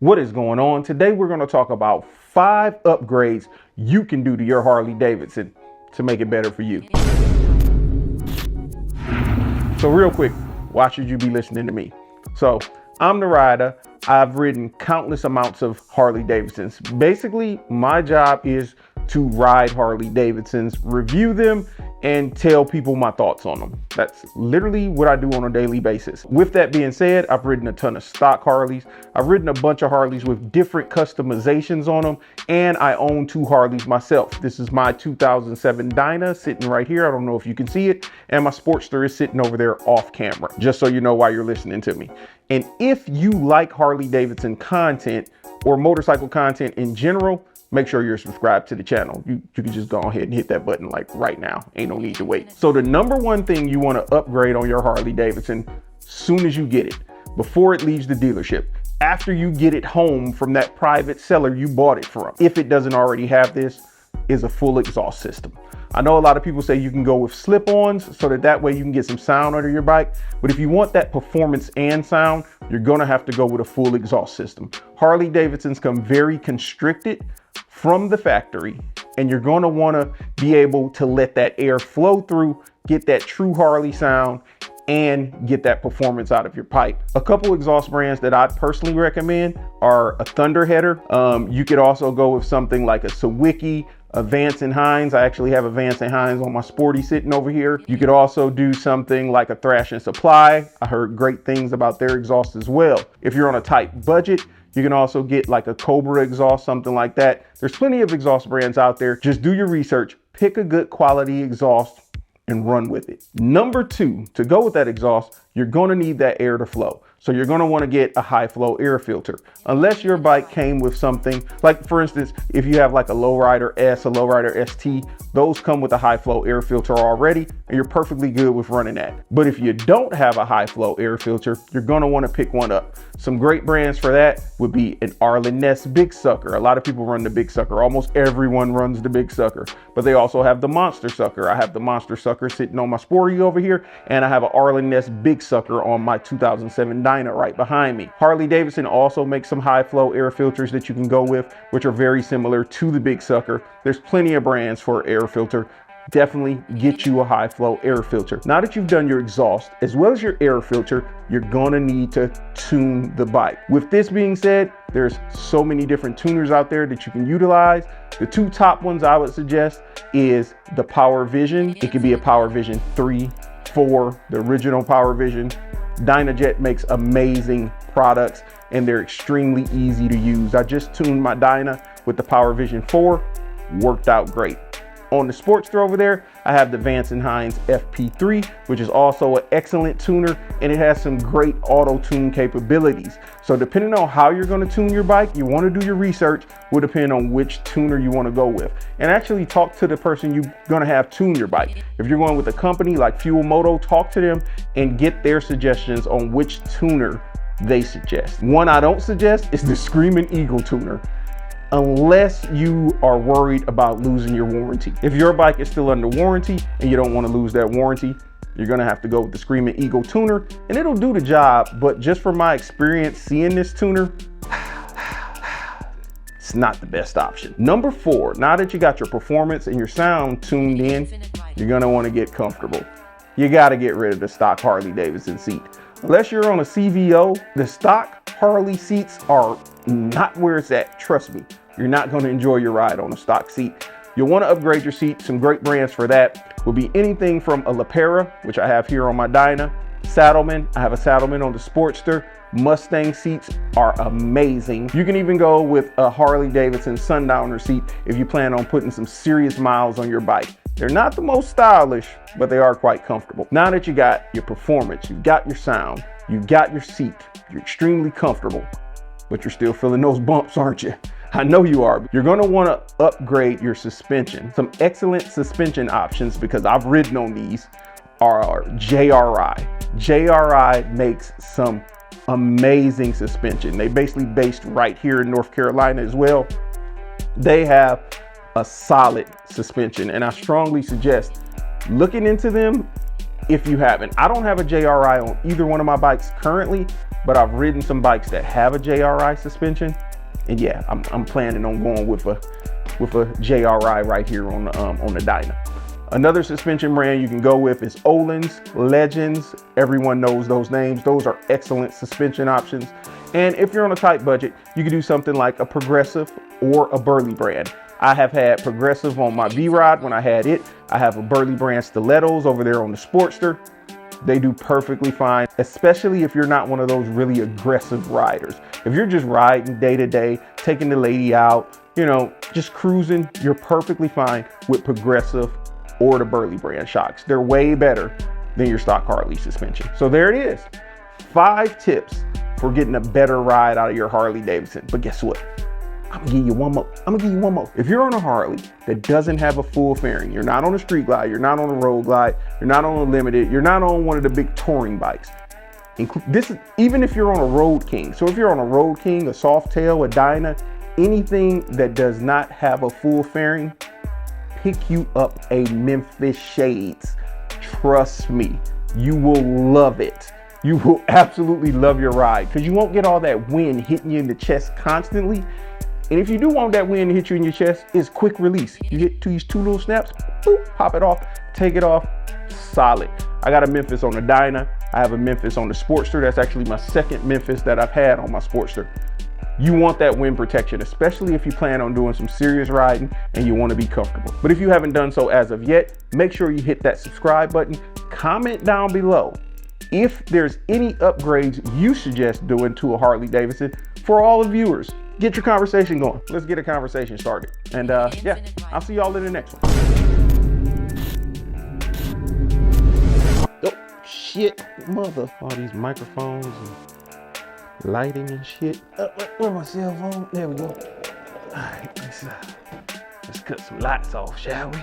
What is going on? Today we're going to talk about 5 upgrades you can do to your Harley-Davidson to make it better for you. So real quick, why should you be listening to me? So I'm the Ryda. I've ridden countless amounts of Harley-Davidsons. Basically, my job is to ride Harley-Davidsons, review them, and tell people my thoughts on them. That's literally what I do on a daily basis. With that being said, I've ridden a ton of stock Harleys. I've ridden a bunch of Harleys with different customizations on them, and I own 2 Harleys myself. This is my 2007 Dyna sitting right here. I don't know if you can see it. And my Sportster is sitting over there off camera, just so you know why you're listening to me. And if you like Harley-Davidson content or motorcycle content in general, make sure you're subscribed to the channel. You can just go ahead and hit that button like right now. Ain't no need to wait. So the number one thing you want to upgrade on your Harley-Davidson soon as you get it, before it leaves the dealership, after you get it home from that private seller you bought it from, if it doesn't already have this, is a full exhaust system. I know a lot of people say you can go with slip-ons so that way you can get some sound under your bike. But if you want that performance and sound, you're gonna have to go with a full exhaust system. Harley-Davidsons come very constricted from the factory, and you're gonna wanna be able to let that air flow through, get that true Harley sound, and get that performance out of your pipe. A couple exhaust brands that I personally recommend are a Thunderheader. You could also go with something like a Sawicki, a Vance & Hines. I actually have a Vance & Hines on my Sporty sitting over here. You could also do something like a Thrash & Supply. I heard great things about their exhaust as well. If you're on a tight budget, you can also get like a Cobra exhaust, something like that. There's plenty of exhaust brands out there. Just do your research, pick a good quality exhaust, and run with it. Number 2, to go with that exhaust, you're gonna need that air to flow. So you're gonna wanna get a high flow air filter. Unless your bike came with something, like for instance, if you have like a Lowrider S, a Lowrider ST, those come with a high flow air filter already, and you're perfectly good with running that. But if you don't have a high flow air filter, you're gonna wanna pick one up. Some great brands for that would be an Arlen Ness Big Sucker. A lot of people run the Big Sucker. Almost everyone runs the Big Sucker, but they also have the Monster Sucker. I have the Monster Sucker sitting on my Sporty over here, and I have an Arlen Ness Big Sucker on my 2007 Dyna right behind me. Harley-Davidson also makes some high flow air filters that you can go with, which are very similar to the Big Sucker. There's plenty of brands for air filter. Definitely get you a high flow air filter. Now that you've done your exhaust as well as your air filter, you're gonna need to tune the bike. With this being said, there's so many different tuners out there that you can utilize. The 2 top ones I would suggest is the Power Vision. It could be a Power Vision 3, 4, the original Power Vision. Dynajet makes amazing products and they're extremely easy to use. I just tuned my Dyna with the Power Vision 4, worked out great. On the Sportster over there, I have the Vance & Hines FP3, which is also an excellent tuner, and it has some great auto tune capabilities. So depending on how you're gonna tune your bike, you wanna do your research, will depend on which tuner you wanna go with. And actually talk to the person you're gonna have tune your bike. If you're going with a company like Fuel Moto, talk to them and get their suggestions on which tuner they suggest. One I don't suggest is the Screaming Eagle tuner, unless you are worried about losing your warranty. If your bike is still under warranty and you don't want to lose that warranty, you're gonna have to go with the Screaming Eagle tuner, and it'll do the job. But just from my experience seeing this tuner, it's not the best option. Number 4, now that you got your performance and your sound tuned in, you're gonna want to get comfortable. You gotta get rid of the stock Harley-Davidson seat. Unless you're on a CVO, the stock Harley seats are not where it's at. Trust me, you're not going to enjoy your ride on a stock seat. You'll want to upgrade your seat. Some great brands for that will be anything from a LaPera, which I have here on my Dyna, Saddlemen. I have a Saddlemen on the Sportster. Mustang seats are amazing. You can even go with a Harley-Davidson Sundowner seat if you plan on putting some serious miles on your bike. They're not the most stylish, but they are quite comfortable. Now that you got your performance, you've got your sound, you've got your seat, you're extremely comfortable, but you're still feeling those bumps, aren't you? I know you are. You're gonna wanna upgrade your suspension. Some excellent suspension options, because I've ridden on these, are JRI. JRI makes some amazing suspension. They basically based right here in North Carolina as well. They have a solid suspension, and I strongly suggest looking into them if you haven't. I don't have a JRI on either one of my bikes currently, but I've ridden some bikes that have a JRI suspension. And yeah, I'm planning on going with a JRI right here on the Dyna. Another suspension brand you can go with is Öhlins, Legends. Everyone knows those names. Those are excellent suspension options. And if you're on a tight budget, you can do something like a Progressive or a Burley brand. I have had Progressive on my V-Rod when I had it. I have a Burley brand stilettos over there on the Sportster. They do perfectly fine, especially if you're not one of those really aggressive riders. If you're just riding day to day, taking the lady out, you know, just cruising, you're perfectly fine with Progressive or the Burley brand shocks. They're way better than your stock Harley suspension. So there it is. 5 tips for getting a better ride out of your Harley-Davidson. But guess what? I'm gonna give you one more. If you're on a Harley that doesn't have a full fairing, you're not on a street glide, you're not on a road glide, you're not on a limited, you're not on one of the big touring bikes. Even if you're on a Road King. So if you're on a Road King, a Softail, a Dyna, anything that does not have a full fairing, pick you up a Memphis Shades. Trust me, you will love it. You will absolutely love your ride because you won't get all that wind hitting you in the chest constantly. And if you do want that wind to hit you in your chest, it's quick release. You hit these 2 little snaps, boop, pop it off, take it off, solid. I got a Memphis on the Dyna. I have a Memphis on the Sportster. That's actually my second Memphis that I've had on my Sportster. You want that wind protection, especially if you plan on doing some serious riding and you want to be comfortable. But if you haven't done so as of yet, make sure you hit that subscribe button. Comment down below if there's any upgrades you suggest doing to a Harley-Davidson for all the viewers. Get your conversation going. Let's get a conversation started. And yeah, I'll see y'all in the next one. Oh, shit, mother. All these microphones and lighting and shit. Where's my cell phone? There we go. All right, let's cut some lights off, shall we?